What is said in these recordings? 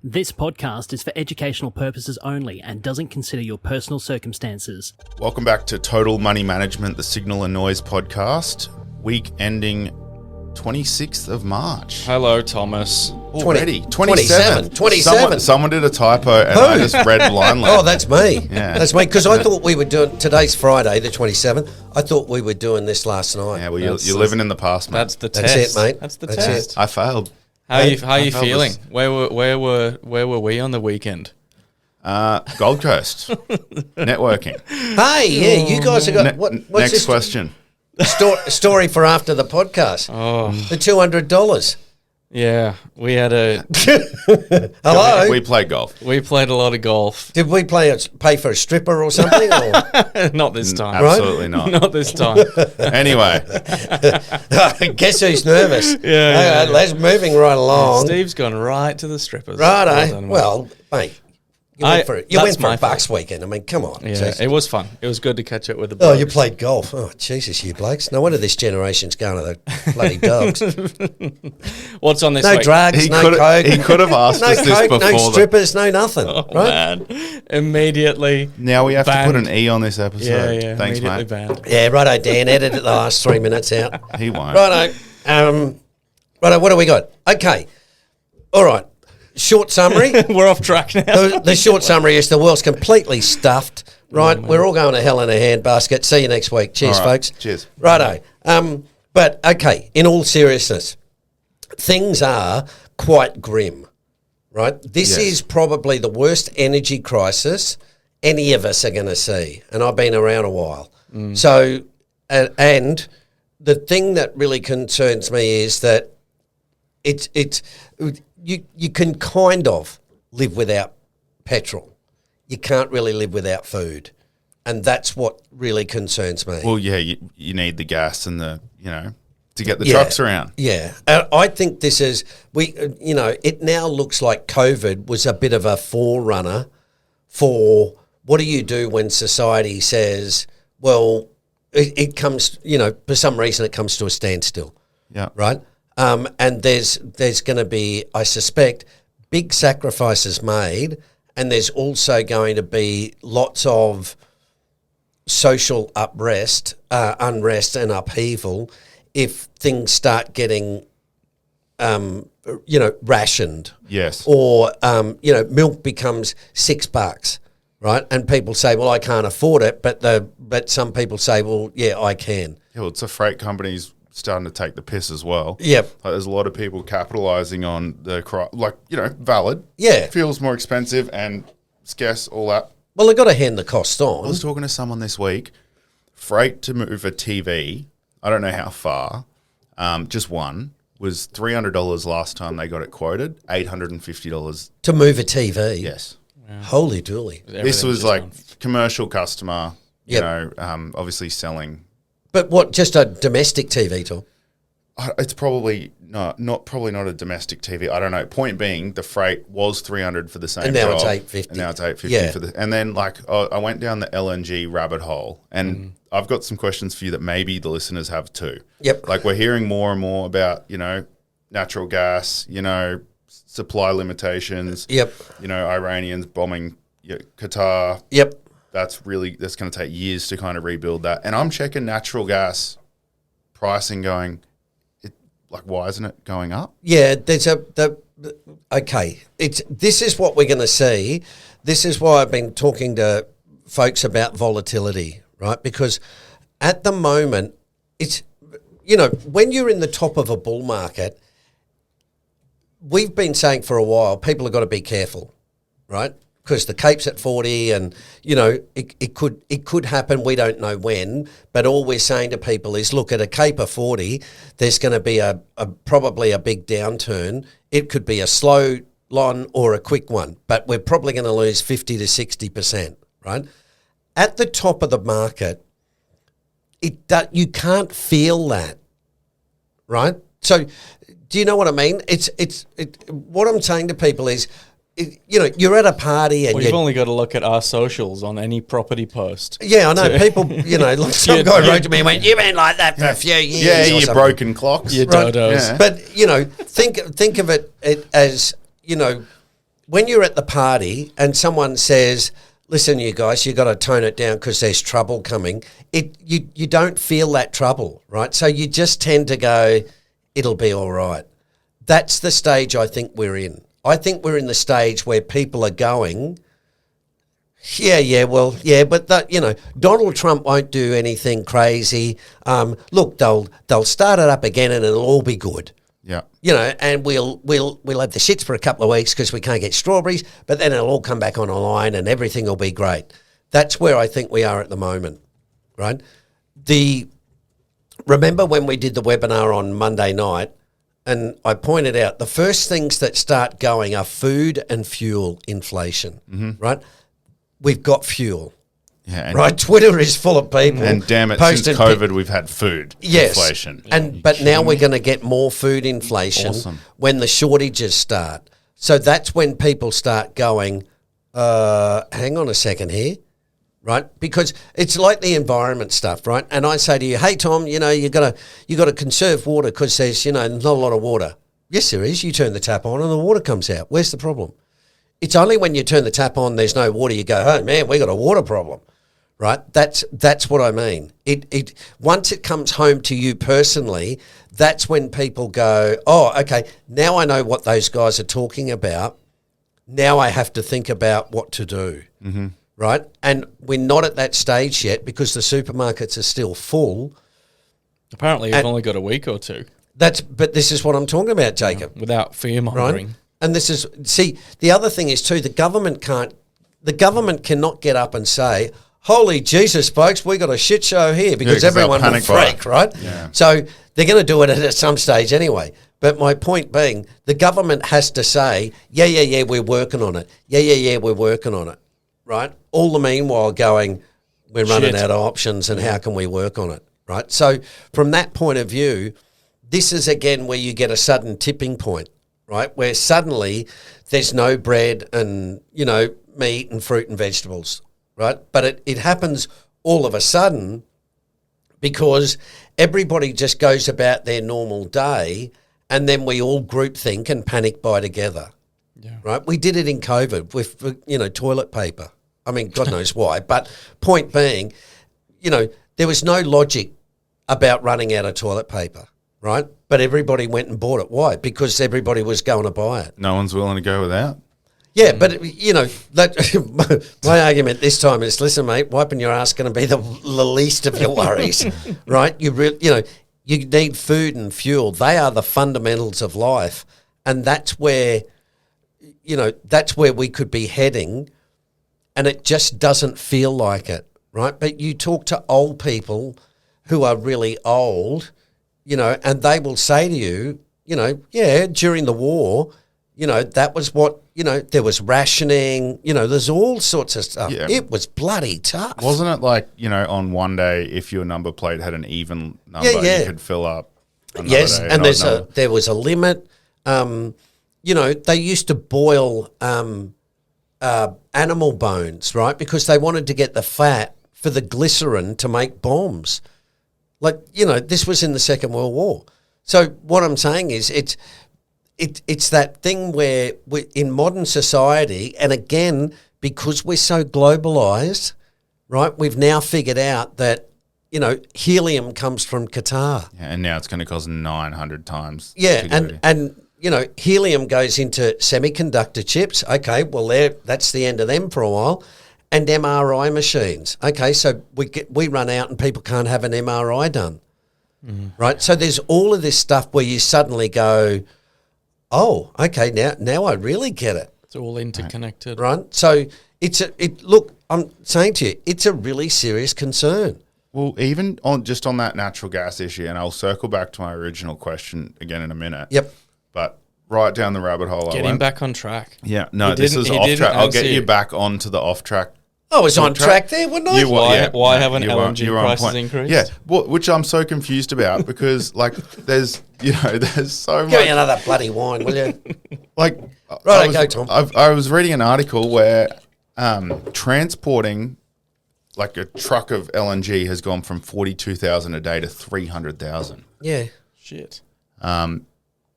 This podcast is for educational purposes only and doesn't consider your personal circumstances. Welcome back to Total Money Management, the Signal and Noise podcast, week ending 26th of March. Hello, Thomas. Already? 27. 27. Someone did a typo and I just read blindly. Oh, that's me. Yeah. That's me. Because I thought we were doing, today's Friday, the 27th. I thought we were doing this last night. Yeah, well, you're living in the past, mate. That's the That's test. it, mate. That's the That's test. I failed. How are you I felt feeling? this. Where were we on the weekend? Gold Coast. Networking. Hey, yeah, you guys have got, what's Next this question. story for after the podcast? Oh, The $200. yeah. We had Hello? We played golf. we played a lot of golf. Did we pay for a stripper or something? Or? Not this time. Absolutely not. Not this time. Anyway, Guess who's nervous? Yeah. Let's moving right along. Steve's gone right to the strippers. Right, Well eh? done, mate. Well, mate, you I- went for it. You that's went for my a Bucks weekend. I mean, come on. yeah, Jeez. it was fun. It was good to catch up with the Oh, boys. you played golf. Oh, Jesus, you blokes. No wonder this generation's going to the bloody dogs. What's on this No week? drugs, he no could coke. have asked No us this coke, before. no strippers, no nothing. Oh, right? man. Immediately. Now we have to put Banned. an E on this episode. Yeah, Thanks, immediately mate. banned. Yeah, righto, Dan. Edit the last 3 minutes out. He won't. Righto. Righto, what do we got? Okay. All right. Short summary. We're off track now. The short summary is the world's completely stuffed, right? We're all going to hell in a handbasket. See you next week. Cheers, All right. folks. Cheers. Righto. But, okay, in all seriousness, things are quite grim, right? This Yes. is probably the worst energy crisis any of us are going to see. And I've been around a while. So, and the thing that really concerns me is that you can kind of live without petrol. You can't really live without food. And that's what really concerns me. Well, yeah, you need the gas and to get the trucks around. Yeah. I think this is, it now looks like COVID was a bit of a forerunner for what do you do when society says, well, it comes, for some reason it comes to a standstill. Yeah. Right? And there's going to be, I suspect, big sacrifices made, and there's also going to be lots of social unrest and upheaval if things start getting, rationed. Yes. Or, milk becomes $6, right? And people say, well, I can't afford it, but some people say, well, yeah, I can. Yeah, well, it's a freight company's starting to take the piss as well. Yep. Like, there's a lot of people capitalizing on the valid. Yeah. Fuel's more expensive and scarce, all that. Well, they've got to hand the cost I on. was talking to someone this week. Freight to move a TV, I don't know how far, just one, was $300 last time they got it quoted, $850. To move a TV. Yes. Holy dooly. This was like commercial customer, Yep. obviously selling. But what, just a domestic TV, Tom? It's probably not a domestic TV. I don't know. Point being, the freight was $300 for the same And now it's job, $850. And now it's $850 Yeah. for the. And then I went down the LNG rabbit hole, and I've got some questions for you that maybe the listeners have too. Yep. Like, we're hearing more and more about natural gas, supply limitations. Yep. Iranians bombing Qatar. Yep. That's going to take years to kind of rebuild that. And I'm checking natural gas pricing going. Why isn't it going up? Yeah, this is what we're going to see. This is why I've been talking to folks about volatility, right? Because at the moment, it's, when you're in the top of a bull market, we've been saying for a while, people have got to be careful, right? Because the Cape's at 40 and, it could happen. We don't know when. But all we're saying to people is, look, at a Cape of 40, there's going to be probably a big downturn. It could be a slow one or a quick one. But we're probably going to lose 50 to 60%, right? At the top of the market, you can't feel that, right? So do you know what I mean? What I'm saying to people is, you're at a party and Well, you've only got to look at our socials on any property post. yeah, I know people. Like some guy wrote to me and went, "You've been like that for a few years." Yeah, or you something." broken clocks. You Right. dodos. Yeah. But think of it as when you're at the party and someone says, listen, you guys, you got to tone it down because there's trouble coming, you don't feel that trouble, right? So you just tend to go, it'll be all right. That's the stage I think we're in. I think we're in the stage where people are going, but Donald Trump won't do anything crazy. Look, they'll start it up again and it'll all be good. Yeah. And we'll have the shits for a couple of weeks because we can't get strawberries, but then it'll all come back on online and everything will be great. That's where I think we are at the moment, right? Remember when we did the webinar on Monday night, and I pointed out the first things that start going are food and fuel inflation, right? We've got fuel. Yeah, right, Twitter is full of people. And damn it, since posted COVID, we've had food inflation. But now we're going to get more food inflation when the shortages start. So that's when people start going, hang on a second here, right? Because it's like the environment stuff, right? And I say to you, hey, Tom, you got to conserve water because there's, not a lot of water. Yes, there is. You turn the tap on and the water comes out. Where's the problem? It's only when you turn the tap on, there's no water, you go, oh, man, we got a water problem. Right, that's what I mean. It once it comes home to you personally, that's when people go, oh, okay, now I know what those guys are talking about. Now I have to think about what to do, right? And we're not at that stage yet because the supermarkets are still full. Apparently, you've only got a week or two. But this is what I'm talking about, Jacob. Without fear mongering. Right? And the other thing is too, the government cannot get up and say, holy Jesus, folks, we got a shit show here because everyone will freak, right? Yeah. So they're going to do it at some stage anyway. But my point being, the government has to say, yeah, we're working on it. Yeah, we're working on it, right? All the meanwhile going, we're running out of options and how can we work on it, right? So from that point of view, this is again where you get a sudden tipping point, right? Where suddenly there's no bread and, meat and fruit and vegetables. Right, but it happens all of a sudden because everybody just goes about their normal day, and then we all groupthink and panic buy together. Yeah. Right, we did it in COVID with toilet paper. I mean, God knows why, but point being, there was no logic about running out of toilet paper. Right, but everybody went and bought it. Why? Because everybody was going to buy it. No one's willing to go without. Yeah, but that my argument this time is, listen, mate, wiping your ass going to be the least of your worries, right? You need food and fuel. They are the fundamentals of life, and that's where we could be heading, and it just doesn't feel like it, right? But you talk to old people who are really old, and they will say to you, during the war, that was what, there was rationing, there's all sorts of stuff. Yeah. It was bloody tough. Wasn't it like, on one day, if your number plate had an even number, you could fill up another day, and there was a limit. They used to boil animal bones, right? Because they wanted to get the fat for the glycerin to make bombs. Like, this was in the Second World War. So what I'm saying is it's that thing where in modern society, and again, because we're so globalised, right, we've now figured out that, helium comes from Qatar. Yeah, and now it's going to cost 900 times. Yeah, and helium goes into semiconductor chips. Okay, well, that's the end of them for a while. And MRI machines. Okay, so we run out and people can't have an MRI done, right? So there's all of this stuff where you suddenly go, oh, okay, now I really get it. It's all interconnected. Right? So look, I'm saying to you, it's a really serious concern. Well, even on that natural gas issue, and I'll circle back to my original question again in a minute. Yep. But right down the rabbit hole Get him back on track. Yeah, no, this is off track. I'll get you back onto the off track. I was on track there, wasn't I? Why haven't LNG prices increased? Yeah, which I'm so confused about because, there's so much. Give me another bloody wine, will you? Right, Tom. I was reading an article where transporting a truck of LNG has gone from 42,000 a day to 300,000. Yeah. Shit.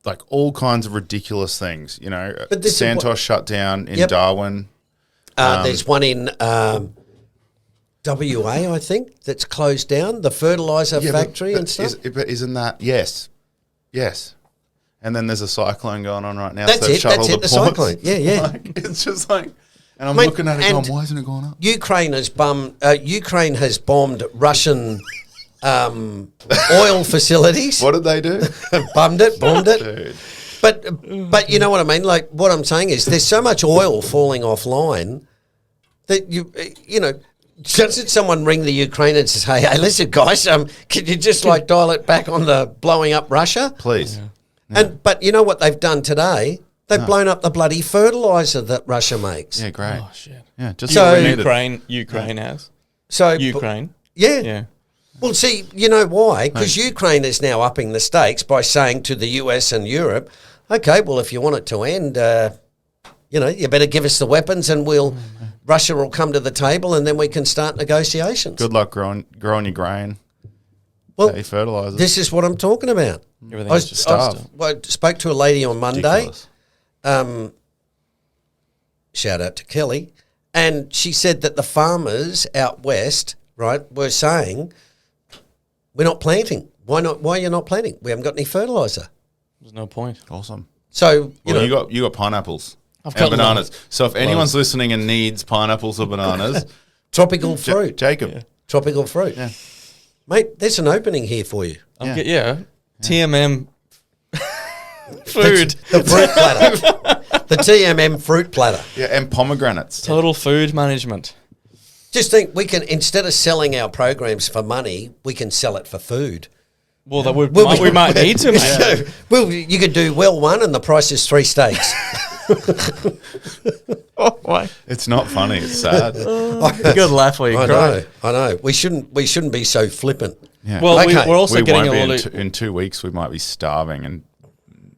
like all kinds of ridiculous things. You know, But this is Santos what- shut down in Yep. Darwin. There's one in WA, I think, that's closed down, the fertiliser factory and stuff. But isn't that yes? And then there's a cyclone going on right now. That's they've it, shut that's all it, the ports. cyclone. Yeah. Like, it's just like, and I'm Mate, looking at it and going, why isn't it going up? Ukraine has bombed Russian oil facilities. What did they do? Bombed it. Dude. But you know what I mean? Like, what I'm saying is there's so much oil falling offline that you know, doesn't someone ring the Ukraine and say, hey, listen, guys, can you just like dial it back on the blowing up Russia? Please. But you know what they've done today? They've blown up the bloody fertilizer that Russia makes. Yeah, great. Oh shit. Yeah, just So- what we needed. Ukraine has. So Ukraine. yeah. Yeah. Well, see, you know why? Because Ukraine is now upping the stakes by saying to the US and Europe, okay, well, if you want it to end, you know, you better give us the weapons and Russia will come to the table and then we can start negotiations. Good luck growing your grain. Well, Your fertilizer. this is what I'm talking about. Everything I is just starved. spoke to a lady on Monday. Ridiculous. Shout out to Kelly. And she said that the farmers out west, right, were saying, we're not planting. Why not? Why are you not planting? We haven't got any fertilizer. There's no point. Awesome. So, you know, You got pineapples I've and got bananas. So if anyone's listening and needs pineapples or bananas, tropical fruit. Jacob. Tropical fruit. Yeah. Mate, there's an opening here for you. TMM food. The fruit platter. The TMM fruit platter. Yeah, and pomegranates. Total food management. Just think, we can, instead of selling our programs for money, we can sell it for food. Well, that we might need to, mate. So, well, you could do well one and the price is 3 steaks. Why? It's not funny. It's sad. Good laugh while you cry. I know. We shouldn't be so flippant. Yeah. Well, Okay. we're also we getting won't a be lot of. in 2 weeks. We might be starving and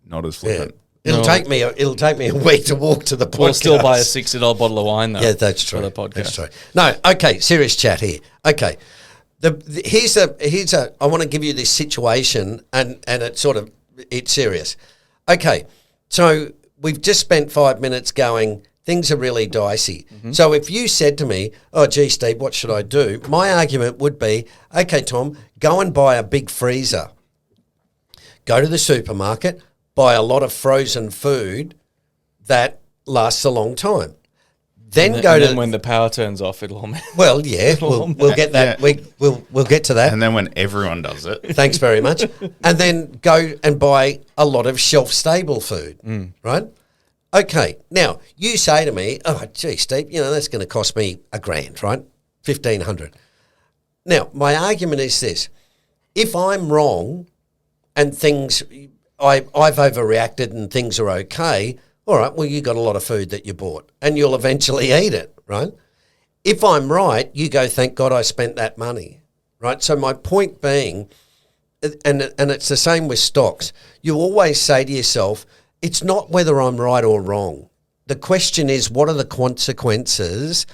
not as Yeah. flippant. It'll No. take me a week to walk to the podcast. We'll still buy a $60 bottle of wine, though. Yeah, that's true. For the podcast. That's true. No, okay, serious chat here. Okay. Here's a I want to give you this situation and it's serious. Okay. So we've just spent 5 minutes going, things are really dicey. Mm-hmm. So if you said to me, oh, gee, Steve, what should I do? My argument would be, okay, Tom, go and buy a big freezer. Go to the supermarket, buy a lot of frozen food that lasts a long time. Then And go then to when the power turns off, it'll all. well, yeah, we'll get that. Yeah. We'll get to that. And then when everyone does it, Thanks very much. And then go and buy a lot of shelf-stable food, right? Okay. Now, you say to me, oh, gee, Steve, that's going to cost me $1,000, right? 1,500. Now, my argument is this. If I'm wrong and I've overreacted and things are okay, all right, well, you got a lot of food that you bought and you'll eventually eat it, right? If I'm right, you go, thank God I spent that money, right? So my point being, and it's the same with stocks, you always say to yourself, it's not whether I'm right or wrong. The question is, what are the consequences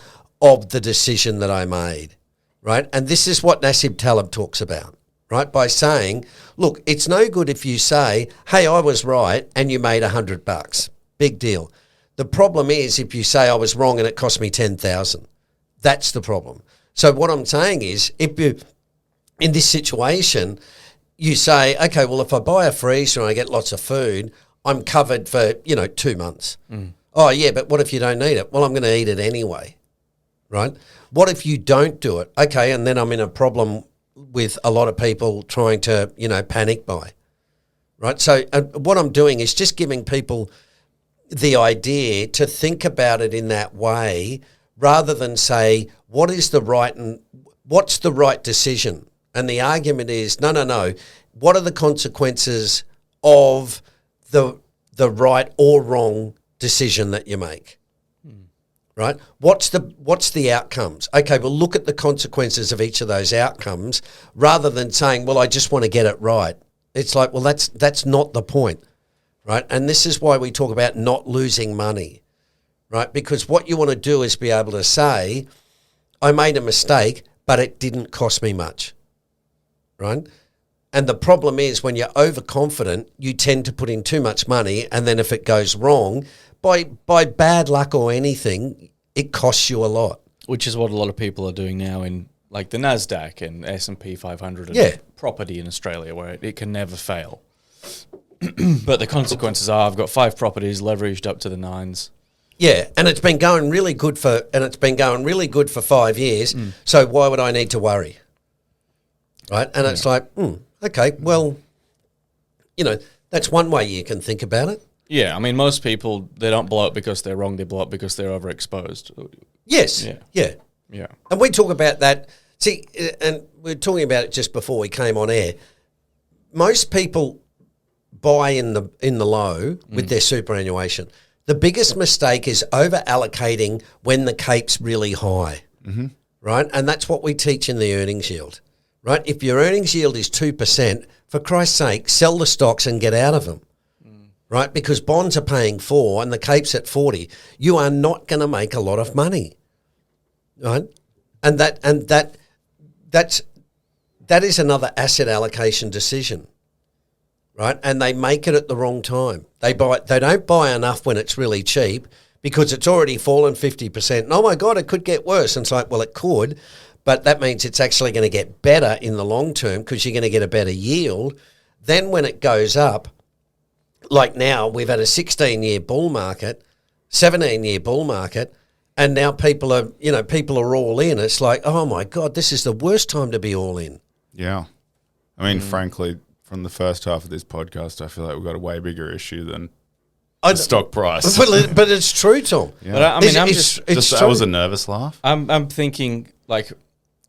of the decision that I made, right? And this is what Nassim Taleb talks about, right? By saying, look, it's no good if you say, hey, I was right and you made $100. Big deal. The problem is if you say I was wrong and it cost me 10,000. That's the problem. So what I'm saying is, if you, in this situation, you say, okay, well, if I buy a freezer and I get lots of food, I'm covered for, 2 months. Oh, yeah, but what if you don't need it? Well, I'm going to eat it anyway, right? What if you don't do it? Okay, and then I'm in a problem with a lot of people trying to, panic buy, right? So what I'm doing is just giving people the idea to think about it in that way rather than say, what's the right decision? And the argument is, no. What are the consequences of the right or wrong decision that you make? Right? What's the outcomes? Okay, well, look at the consequences of each of those outcomes rather than saying, well, I just want to get it right. It's like, well, that's not the point, right? And this is why we talk about not losing money, right? Because what you want to do is be able to say, I made a mistake, but it didn't cost me much, right? And the problem is when you're overconfident, you tend to put in too much money, and then if it goes wrong, by bad luck or anything, it costs you a lot. Which is what a lot of people are doing now in like the NASDAQ and S&P 500 and Yeah. property in Australia, where it can never fail. But the consequences are I've got 5 properties leveraged up to the nines. Yeah, and it's been going really good for 5 years. So why would I need to worry? Right? And it's like, okay, well, that's one way you can think about it. Yeah, I mean, most people, they don't blow up because they're wrong. They blow up because they're overexposed. Yes. Yeah. Yeah. And we talk about that. See, and we were talking about it just before we came on air. Most people buy in the low with their superannuation. The biggest mistake is over allocating when the cape's really high, right? And that's what we teach in the earnings yield, right? If your earnings yield is 2%, for Christ's sake, sell the stocks and get out of them, right? Because bonds are paying 4 and the cape's at 40. You are not going to make a lot of money, right? And that is another asset allocation decision. Right, and they make it at the wrong time. They don't buy enough when it's really cheap because it's already fallen 50%. And, oh my God, it could get worse. And it's like, well, it could, but that means it's actually going to get better in the long term because you're going to get a better yield. Then when it goes up, like now, we've had a 16-year bull market, 17-year bull market, and now people are all in. It's like, oh my God, this is the worst time to be all in. Yeah. I mean, frankly, from the first half of this podcast, I feel like we've got a way bigger issue than the stock price. But it's true, Tom. Yeah. But I mean, It's That true. was a nervous laugh. I'm thinking like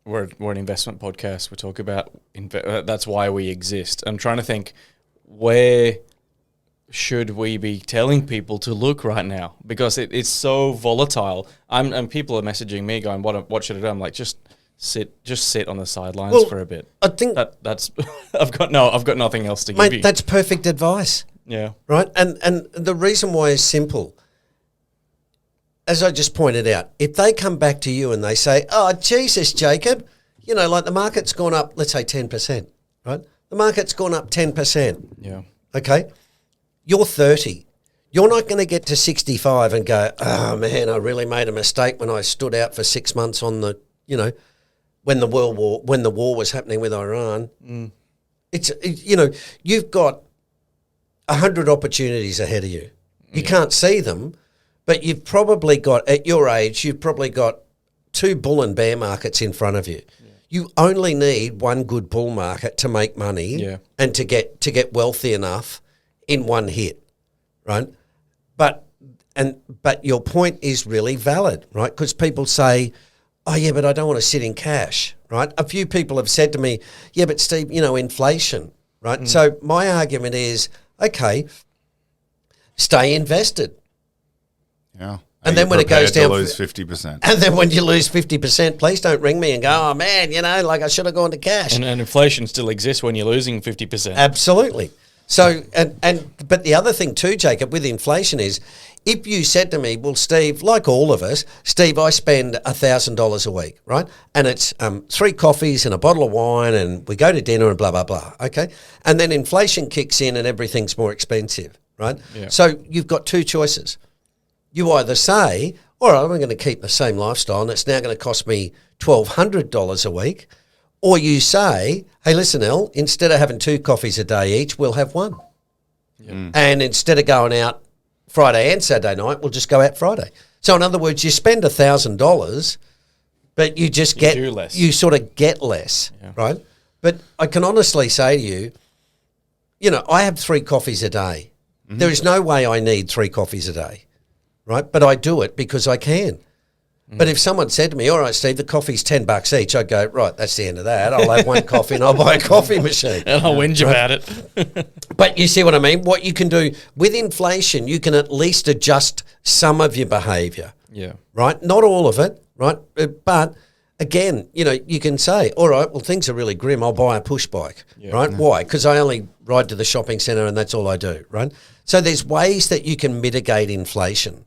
we're an investment podcast. We talk about that's why we exist. I'm trying to think where should we be telling people to look right now because it's so volatile. And people are messaging me going, "What should I do?" I'm like, just sit on the sidelines for a bit. I think That's I've got nothing else to give you. mate, that's perfect advice, Yeah. right? And the reason why is simple. As I just pointed out, if they come back to you and they say, "Oh, Jesus, Jacob, like the market's gone up, let's say 10%, right? The market's gone up 10%, Yeah. okay? You're 30. You're not going to get to 65 and go, oh, man, I really made a mistake when I stood out for 6 months on the, when the war was happening with Iran." You've got 100 opportunities ahead of you. You can't see them, but you've probably got, at your age, you've probably got 2 bull and bear markets in front of you. You only need one good bull market to make money and to get wealthy enough in one hit, right? But your point is really valid, right? Because people say, "Oh yeah, but I don't want to sit in cash," right? A few people have said to me, "Yeah, but Steve, inflation," right? So my argument is, okay, stay invested. Yeah. And then when it goes down, to lose 50%. and then when you lose 50%, please don't ring me and go, "Oh man, like I should have gone to cash." And inflation still exists when you're losing 50%. Absolutely. So, but the other thing too, Jacob, with inflation is, if you said to me, "Well, Steve, like all of us, Steve, I spend $1,000 a week, right? And it's 3 coffees and a bottle of wine, and we go to dinner and blah blah blah." Okay, and then inflation kicks in and everything's more expensive, right? Yeah. So you've got 2 choices. You either say, "All right, I'm going to keep the same lifestyle, and it's now going to cost me $1,200 a week," or you say, "Hey, listen, Elle, instead of having 2 coffees a day each, we'll have 1. And instead of going out Friday and Saturday night, we'll just go out Friday." So in other words, you spend $1,000, but you just do less. you sort of get less, right? But I can honestly say to you, I have 3 coffees a day. There is no way I need 3 coffees a day, right? But I do it because I can. But if someone said to me, "All right, Steve, the coffee's $10 each," I'd go, "Right, that's the end of that. I'll have 1 coffee and I'll buy a coffee machine." And I'll whinge about it. But you see what I mean? What you can do with inflation, you can at least adjust some of your behaviour, Yeah. right? Not all of it, right? But again, you can say, "All right, well, things are really grim. I'll buy a push bike," right? Why? Because I only ride to the shopping centre and that's all I do, right? So there's ways that you can mitigate inflation,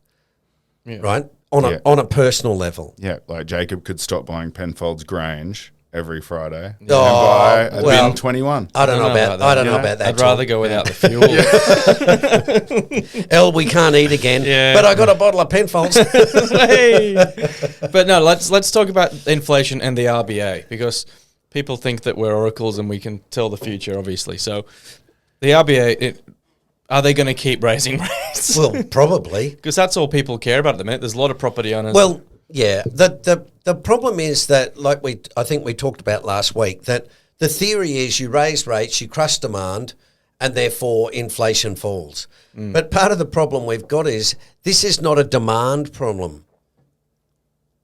right? On a personal level. Yeah, like Jacob could stop buying Penfolds Grange every Friday and Oh, buy a well, bin 21. I don't know about that. I don't know Yeah. about that. I'd rather go without the fuel. We can't eat again. Yeah. But I got a bottle of Penfolds. Hey. But no, let's talk about inflation and the RBA, because people think that we're oracles and we can tell the future, obviously. So the RBA, are they going to keep raising rates? Well, probably. Because that's all people care about at the minute. There's a lot of property owners. Well, yeah. The problem is that, like I think we talked about last week, that the theory is you raise rates, you crush demand, and therefore inflation falls. But part of the problem we've got is this is not a demand problem.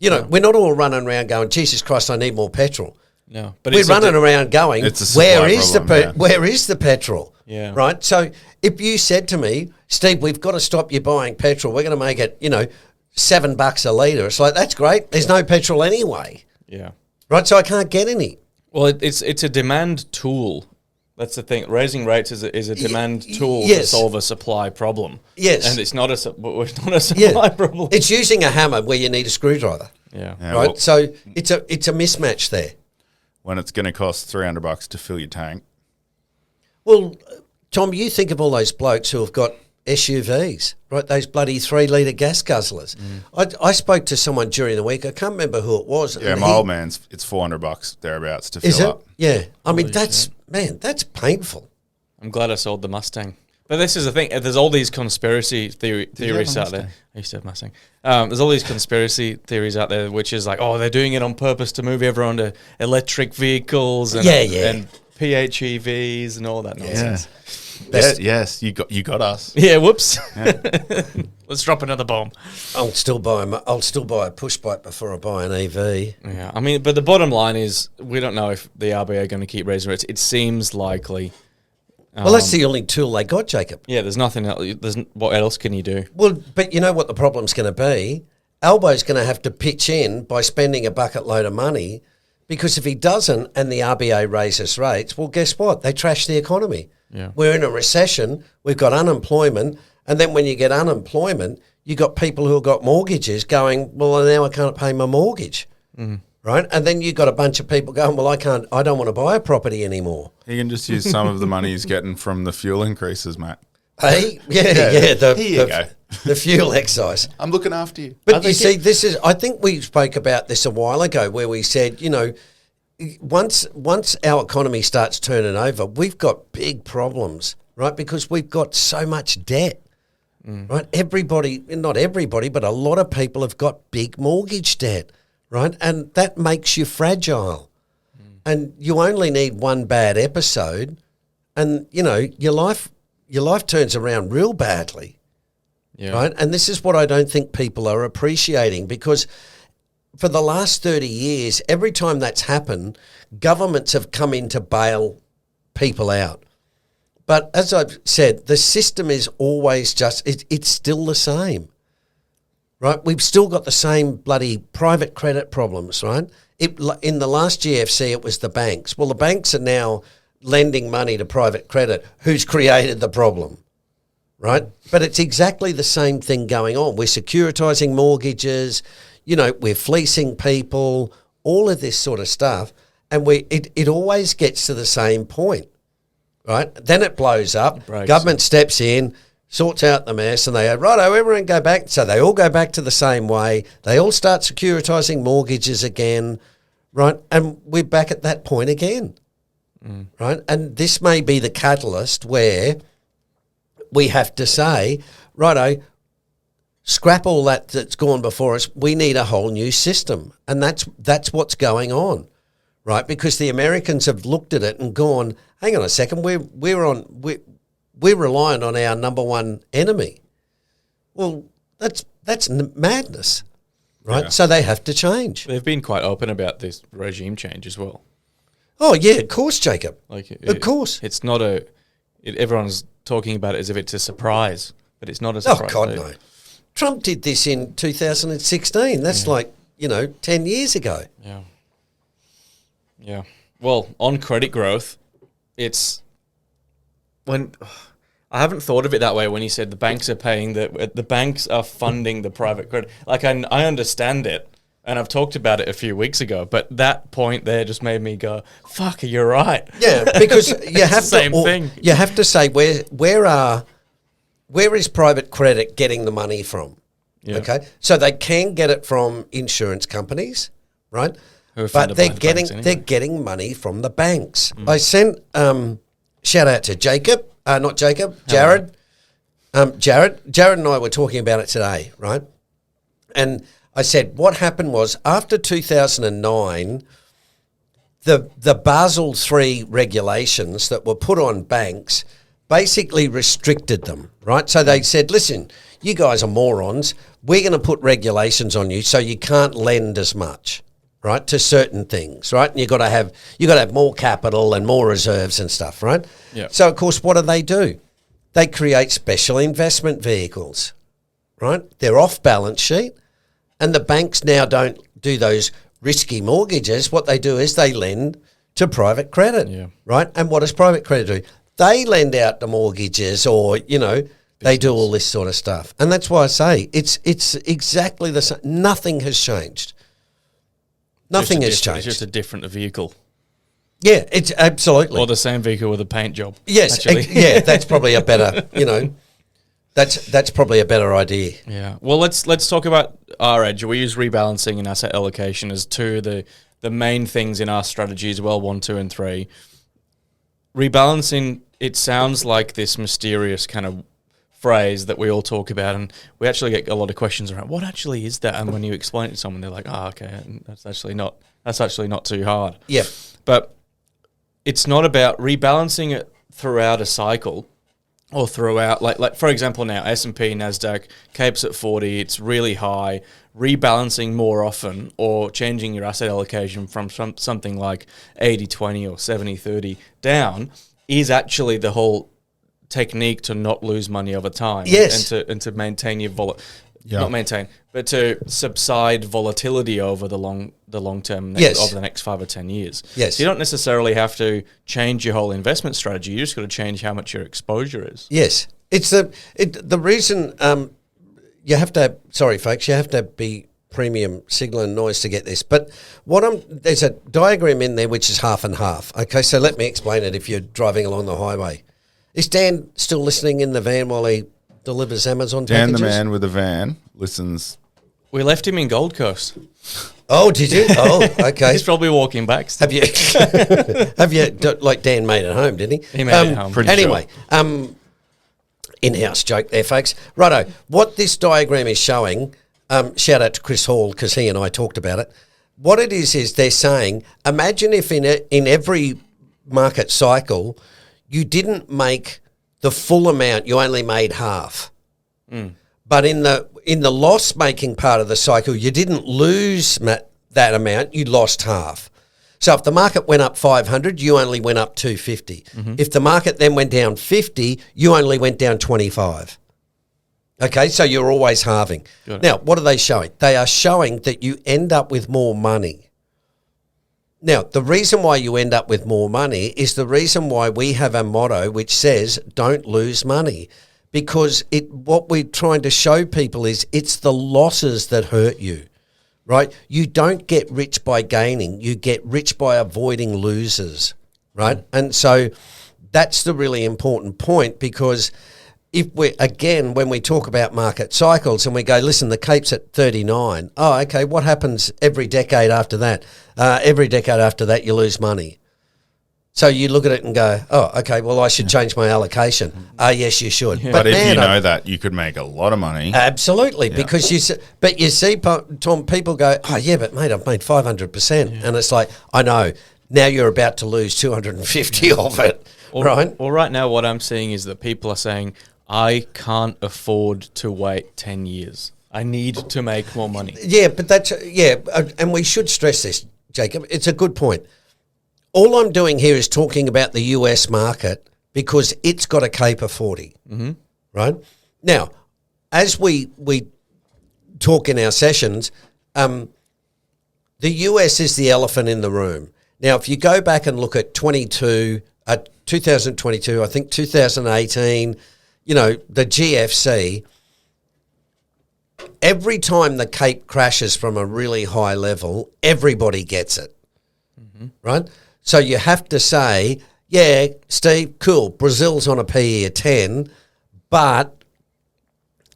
You know, we're not all running around going, Jesus Christ, I need more petrol. no, but We're it's running around going, it's a supply problem, where is the petrol? Yeah. Right? So if you said to me, Steve, we've got to stop you buying petrol, we're going to make it, $7 a litre. It's like, that's great. There's no petrol anyway. Yeah. Right? So I can't get any. Well, it's a demand tool. That's the thing. Raising rates is a demand tool to yes. solve a supply problem. Yes. And it's not a supply problem. It's using a hammer where you need a screwdriver. Yeah. Yeah, Right? well, So it's a mismatch there. when it's going to cost $300 to fill your tank. Well, Tom, you think of all those blokes who have got SUVs, right? Those bloody 3-litre gas guzzlers. I spoke to someone during the week. I can't remember who it was. Yeah, and my old man's, it's $400 thereabouts to fill Is it? up. Yeah. I mean, that's painful. I'm glad I sold the Mustang. But this is the thing. There's all these conspiracy theories have a out there. Mustang? I used to have a Mustang. There's all these conspiracy theories out there, which is like, oh, they're doing it on purpose to move everyone to electric vehicles and, Yeah. and PHEVs and all that nonsense. Yes, you got us. Yeah, whoops. Let's drop another bomb. I'll still buy a push bike before I buy an EV. Yeah, I mean, but the bottom line is we don't know if the RBA are going to keep raising rates. It seems likely. Well, that's the only tool they got, Jacob. Yeah, there's nothing else. What else can you do? Well, but you know what the problem's going to be? Albo's going to have to pitch in by spending a bucket load of money, because if he doesn't and the RBA raises rates, well, guess what? They trash the economy. Yeah. We're in a recession. We've got unemployment. And then when you get unemployment, you got people who have got mortgages going, well, now I can't pay my mortgage. Right? And then you got a bunch of people going, well, I don't want to buy a property anymore. He can just use some of the money he's getting from the fuel increases, Matt. Hey? Yeah. Here you go. The fuel excise. I'm looking after you. But you see, I think we spoke about this a while ago where we said, once our economy starts turning over, we've got big problems, right? Because we've got so much debt, right? Not everybody, but a lot of people have got big mortgage debt, right? And that makes you fragile. And you only need one bad episode and, your life turns around real badly. Yeah. Right. And this is what I don't think people are appreciating, because for the last 30 years, every time that's happened, governments have come in to bail people out. But as I've said, the system is always it's still the same. Right. We've still got the same bloody private credit problems. Right. In the last GFC, it was the banks. Well, the banks are now lending money to private credit. Who's created the problem? Right? But it's exactly the same thing going on. We're securitizing mortgages, we're fleecing people, all of this sort of stuff. And it always gets to the same point, right? Then it blows up. Government steps in, sorts out the mess, and they go, righto, everyone go back. So they all go back to the same way. They all start securitizing mortgages again, right? And we're back at that point again, right? And this may be the catalyst where we have to say, righto, scrap all that's gone before us. We need a whole new system. And that's what's going on, right? Because the Americans have looked at it and gone, hang on a second, we're reliant on our number one enemy. Well, that's madness, right? Yeah. So they have to change. They've been quite open about this regime change as well. Oh, yeah, of course, Jacob. Of course. It's not everyone's talking about it as if it's a surprise, but it's not a Oh, surprise. God, no. Trump did this in 2016. That's 10 years ago. Yeah. Yeah. Well, on credit growth, it's when I haven't thought of it that way when he said the banks are paying the banks are funding the private credit. Like I understand it, and I've talked about it a few weeks ago, but that point there just made me go, fuck, you're right. Yeah, because you have the same thing. You have to say where is private credit getting the money from? Yeah. Okay, so they can get it from insurance companies, right? Who are But funded they're by the getting banks anyway. they're getting money from the banks. I sent shout out to Jacob, not Jacob, Jared. Jared and I were talking about it today, right? And I said what happened was after 2009. The Basel III regulations that were put on banks basically restricted them, right? So they said, listen, you guys are morons. We're going to put regulations on you so you can't lend as much, right, to certain things, right? And you got to have more capital and more reserves and stuff, right? Yeah. So, of course, what do? They create special investment vehicles, right? They're off balance sheet, and the banks now don't do those risky mortgages. What they do is they lend to private credit, right? And what does private credit do? They lend out the mortgages, or they do all this sort of stuff. And that's why I say it's exactly the same. Nothing has changed. Nothing has It's changed. just a different vehicle. Yeah, it's absolutely. Or the same vehicle with a paint job. Yes, actually. yeah, that's probably a better, that's probably a better idea. Yeah. Well, let's talk about our edge. We use rebalancing and asset allocation as two of the main things in our strategy as well, 1, 2, and 3. Rebalancing, it sounds like this mysterious kind of phrase that we all talk about, and we actually get a lot of questions around what actually is that, and when you explain it to someone, they're like, oh, okay, that's actually not too hard. Yeah. But it's not about rebalancing it throughout a cycle or throughout, like for example now, S&P, NASDAQ, Capes at 40, it's really high. Rebalancing more often or changing your asset allocation from something like 80-20 or 70-30 down is actually the whole technique to not lose money over time. Yes. And to maintain your not maintain, but to subside volatility over the long term, Yes. over the next 5 or 10 years. Yes. So you don't necessarily have to change your whole investment strategy. You just got to change how much your exposure is. Yes. It's the reason you have to you have to be premium signal and noise to get this. But there's a diagram in there which is half and half. Okay, so let me explain it if you're driving along the highway. Is Dan still listening in the van while he delivers Amazon Dan, packages? the man with the van, listens. We left him in Gold Coast. Oh, did you? Oh, okay. He's probably walking back still. Have you like Dan made it home, didn't he? He made it home. Pretty Anyway, in-house joke there, folks. Righto, what this diagram is showing, shout out to Chris Hall because he and I talked about it. What it is they're saying, imagine if in every market cycle you didn't make the full amount, you only made half. But in the loss-making part of the cycle, you didn't lose that amount, you lost half. So if the market went up 500, you only went up 250. If the market then went down 50, you only went down 25. Okay, so you're always halving. Now, what are they showing? They are showing that you end up with more money. Now, the reason why you end up with more money is the reason why we have a motto which says, don't lose money. Because what we're trying to show people is it's the losses that hurt you, right? You don't get rich by gaining. You get rich by avoiding losers, right? And so that's the really important point, because when we talk about market cycles and we go, listen, the Cape's at 39. Oh, okay, what happens every decade after that? Every decade after that, you lose money. So you look at it and go, oh, okay, well, I should change my allocation. Yes, you should. But if you know that, you could make a lot of money. Absolutely, because you see, Tom, people go, oh, yeah, but mate, I've made 500%. And it's like, I know, now you're about to lose 250 of it, right? Well, right now what I'm seeing is that people are saying, I can't afford to wait 10 years. I need to make more money. Yeah, but and we should stress this, Jacob. It's a good point. All I'm doing here is talking about the US market because it's got a Cape of 40, right? Now, as we talk in our sessions, the US is the elephant in the room. Now, if you go back and look at 2022, I think 2018, the GFC, every time the Cape crashes from a really high level, everybody gets it, right? So you have to say, yeah, Steve, cool, Brazil's on a PE of 10, but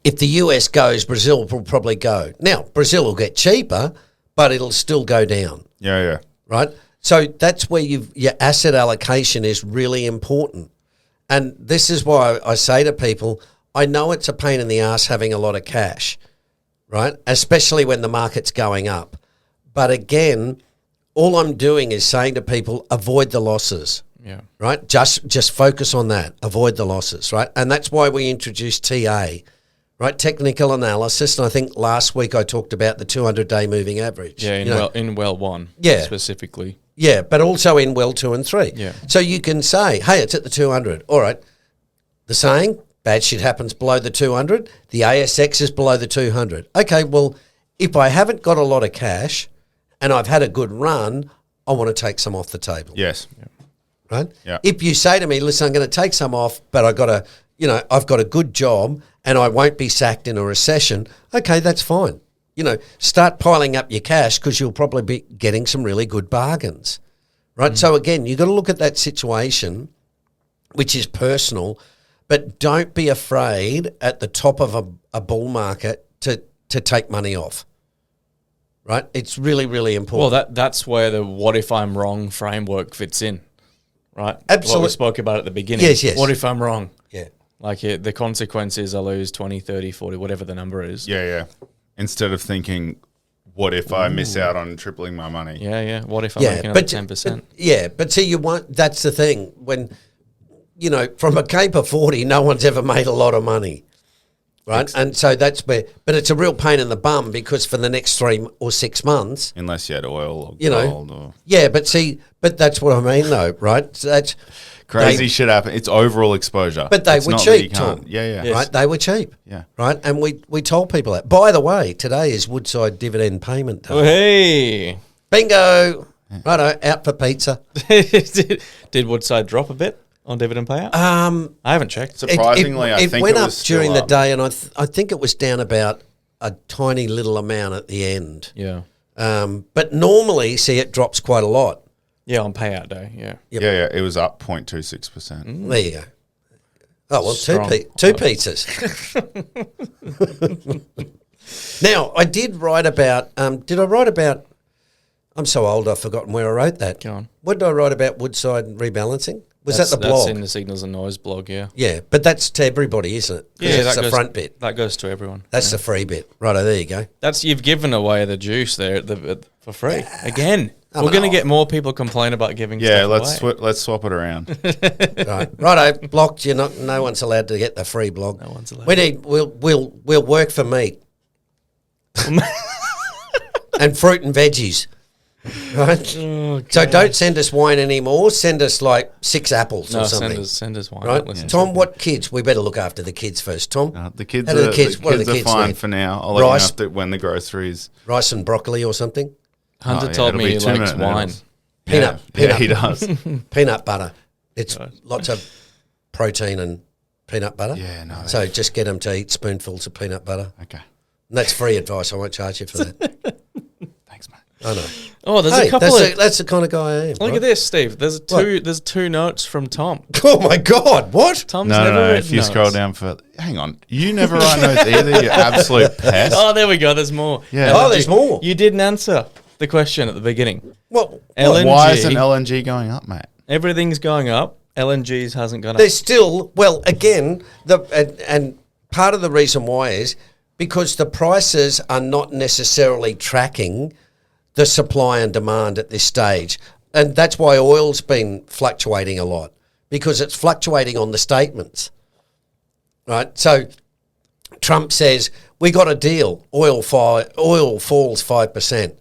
if the US goes, Brazil will probably go. Now, Brazil will get cheaper, but it'll still go down, Yeah. right? So that's where your asset allocation is really important. And this is why I say to people, I know it's a pain in the ass having a lot of cash, right? Especially when the market's going up. But again, all I'm doing is saying to people, avoid the losses. Yeah. Right? Just focus on that. Avoid the losses, right? And that's why we introduced TA, right? Technical analysis. And I think last week I talked about the 200-day moving average. Yeah, in well 1 Yeah. specifically. Yeah, but also in well 2 and 3. Yeah. So you can say, hey, it's at the 200. All right. The saying, bad shit happens below the 200. The ASX is below the 200. Okay, well, if I haven't got a lot of cash and I've had a good run, I want to take some off the table. Yes. Right? Yeah. If you say to me, listen, I'm going to take some off, but I've got a good job and I won't be sacked in a recession, okay, that's fine. Start piling up your cash because you'll probably be getting some really good bargains. Right? So again, you've got to look at that situation, which is personal, but don't be afraid at the top of a bull market to take money off. Right? It's really, really important. Well, that's where the what if I'm wrong framework fits in, right? Absolutely. What we spoke about at the beginning. Yes. What if I'm wrong? Yeah. Like the consequence is I lose 20, 30, 40, whatever the number is. Yeah. Instead of thinking, what if I miss out on tripling my money? Yeah. What if I'm making another 10%? But see, you want, that's the thing. When, from a Cape of 40, no one's ever made a lot of money. Right. And so that's where, but it's a real pain in the bum because for the next 3 or 6 months, Unless you had oil or You know, gold or yeah, but that's what I mean though, right? So that's crazy they- shit happen. It's overall exposure. But they It's were not that you cheap, can't- Tom. Yeah. Yes. right? They were cheap. Yeah. Right. And we told people that. By the way, today is Woodside dividend payment day. Oh, hey. Bingo. Righto, out for pizza. Did Woodside drop a bit on dividend payout? I haven't checked. Surprisingly, I think went it up was still during the up. day, and I think it was down about a tiny little amount at the end. Yeah. But normally, see, it drops quite a lot. Yeah, on payout day. Yeah. Yeah. It was up 0.26%. There you go. Oh well, Strong. two pizzas. Now, I did write about. Did I write about? I'm so old, I've forgotten where I wrote that. Go on. What did I write about Woodside rebalancing? Was that the blog? That's in the Signals and Noise blog, yeah. Yeah, but that's to everybody, isn't it? 'Cause it's the front bit. That goes to everyone. That's the free bit. Righto, there you go. You've given away the juice there for free. Again. I'm We're going an to get more people complain about giving Yeah, stuff away. let's swap it around. Right, righto. Blocked. No one's allowed to get the free blog. No one's allowed. We'll work for meat and fruit and veggies. Right. So don't send us wine anymore. Send us like 6 apples or something. Send us one. Right, Listen. Tom. What kids? We better look after the kids first, Tom. The kids How do are, the kids- what do the kids fine need? for now. I'll let Rice? you know when the groceries. Rice and broccoli or something. Hunter Oh, yeah, told it'll me be he 2-minute likes wine. noodles. Peanut. Yeah, he does. Peanut butter. It's lots of protein and peanut butter. Yeah, no, So just get them to eat spoonfuls of peanut butter. Okay. And that's free advice. I won't charge you for that. Thanks, mate. I know. Oh, there's Hey, a couple of... that's the kind of guy I am. Look right? at this, Steve. There's What? There's 2 notes from Tom. Oh my God! What? Tom's No, never no. written If you notes. scroll down for, hang on, you never write notes either. You absolute pest. Oh, there we go. There's more. Yeah. Oh, there's more. You didn't answer the question at the beginning. What? LNG. Why isn't LNG going up, mate? Everything's going up. LNG's hasn't gone up. There's still again and part of the reason why is because the prices are not necessarily tracking the supply and demand at this stage, and that's why oil's been fluctuating a lot because it's fluctuating on the statements, right? So Trump says we got a deal, oil falls 5%,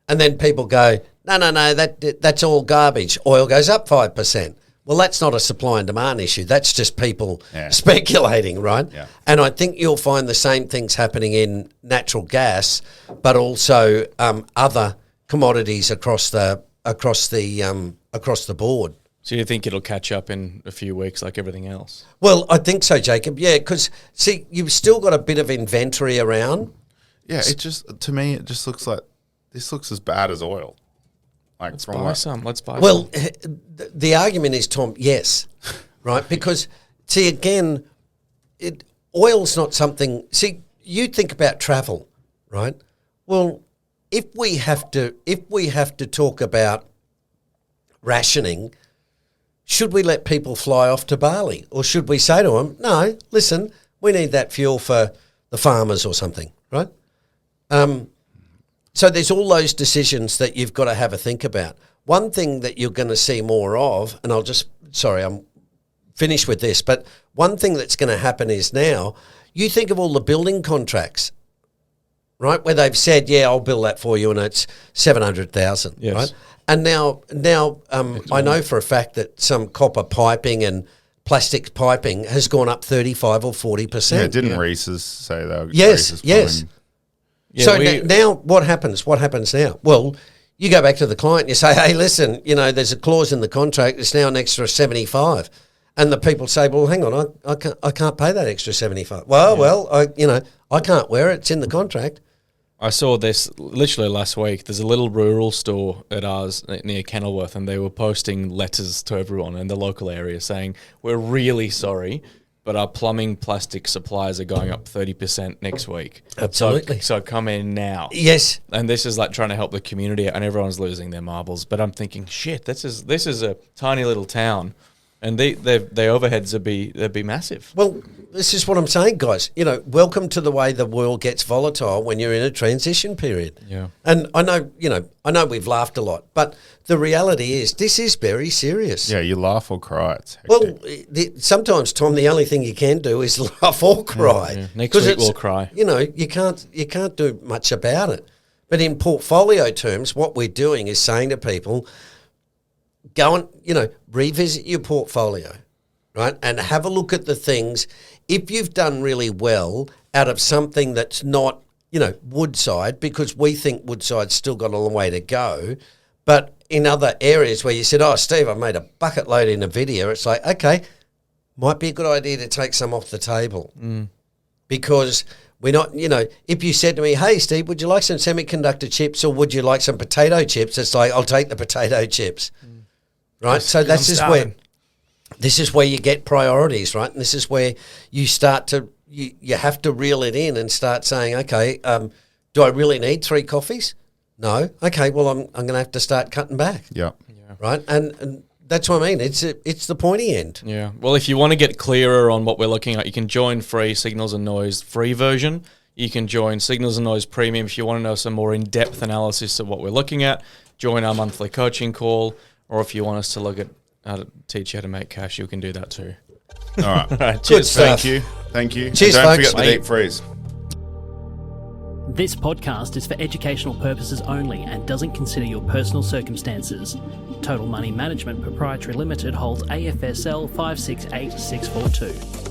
and then people go, no, that's all garbage. Oil goes up 5%. Well, that's not a supply and demand issue. That's just people speculating, right? Yeah. And I think you'll find the same things happening in natural gas, but also other commodities across the board. So you think it'll catch up in a few weeks like everything else? Well, I think so, Jacob. Yeah, because see, you've still got a bit of inventory around, Yeah, it just, to me, it just looks like this looks as bad as oil. Like, Let's from buy what- some. Let's buy Well, some. the argument is, Tom, yes, right? Because, see, again, oil's not something. See, you think about travel, right? Well, if we have to talk about rationing, should we let people fly off to Bali, or should we say to them, no, listen, we need that fuel for the farmers or something, right? So there's all those decisions that you've got to have a think about. One thing that you're going to see more of, and I'm finished with this, but one thing that's going to happen is now, you think of all the building contracts, right, where they've said, yeah, I'll build that for you, and it's 700,000, Yes. right? And now, I know for a fact that some copper piping and plastic piping has gone up 35 or 40%. Yeah, didn't Reese's say they were Yes, Reese's yes. plumbing? Yeah, So we- now what happens? What happens now? Well, you go back to the client and you say, hey, listen, there's a clause in the contract. It's now an extra 75. And the people say, well, hang on, I can't pay that extra 75. Well, I can't wear it. It's in the contract. I saw this literally last week. There's a little rural store at ours near Kenilworth, and they were posting letters to everyone in the local area saying, we're really sorry, but our plumbing plastic supplies are going up 30% next week. Absolutely. So come in now. Yes. And this is like trying to help the community, and everyone's losing their marbles. But I'm thinking, shit, this is a tiny little town, and their overheads would be massive. Well, this is what I'm saying, guys. Welcome to the way the world gets volatile when you're in a transition period. Yeah. And I know we've laughed a lot, but the reality is this is very serious. Yeah, you laugh or cry. It's hectic. Well, sometimes, Tom, the only thing you can do is laugh or cry. Yeah. Next 'Cause week it's- we'll cry. You can't do much about it. But in portfolio terms, what we're doing is saying to people, go and revisit your portfolio, right, and have a look at the things. If you've done really well out of something that's not Woodside, because we think Woodside's still got a long way to go, but in other areas where you said, oh, Steve, I've made a bucket load in a video, it's like, okay, might be a good idea to take some off the table. Because we're not, if you said to me, hey, Steve, would you like some semiconductor chips or would you like some potato chips? It's like, I'll take the potato chips, right? So this is where you get priorities, right? And this is where you start to, you have to reel it in and start saying, okay, do I really need 3 coffees? No. Okay, well, I'm going to have to start cutting back, yeah. right? And that's what I mean. It's the pointy end. Yeah. Well, if you want to get clearer on what we're looking at, you can join free Signals and Noise free version. You can join Signals and Noise Premium if you want to know some more in-depth analysis of what we're looking at. Join our monthly coaching call, or if you want us to look at how to teach you how to make cash, you can do that too. All right. All right, Good cheers. stuff. Thank you. Cheers, and don't folks. forget the deep freeze. This podcast is for educational purposes only and doesn't consider your personal circumstances. Total Money Management Proprietary Limited holds AFSL 568642.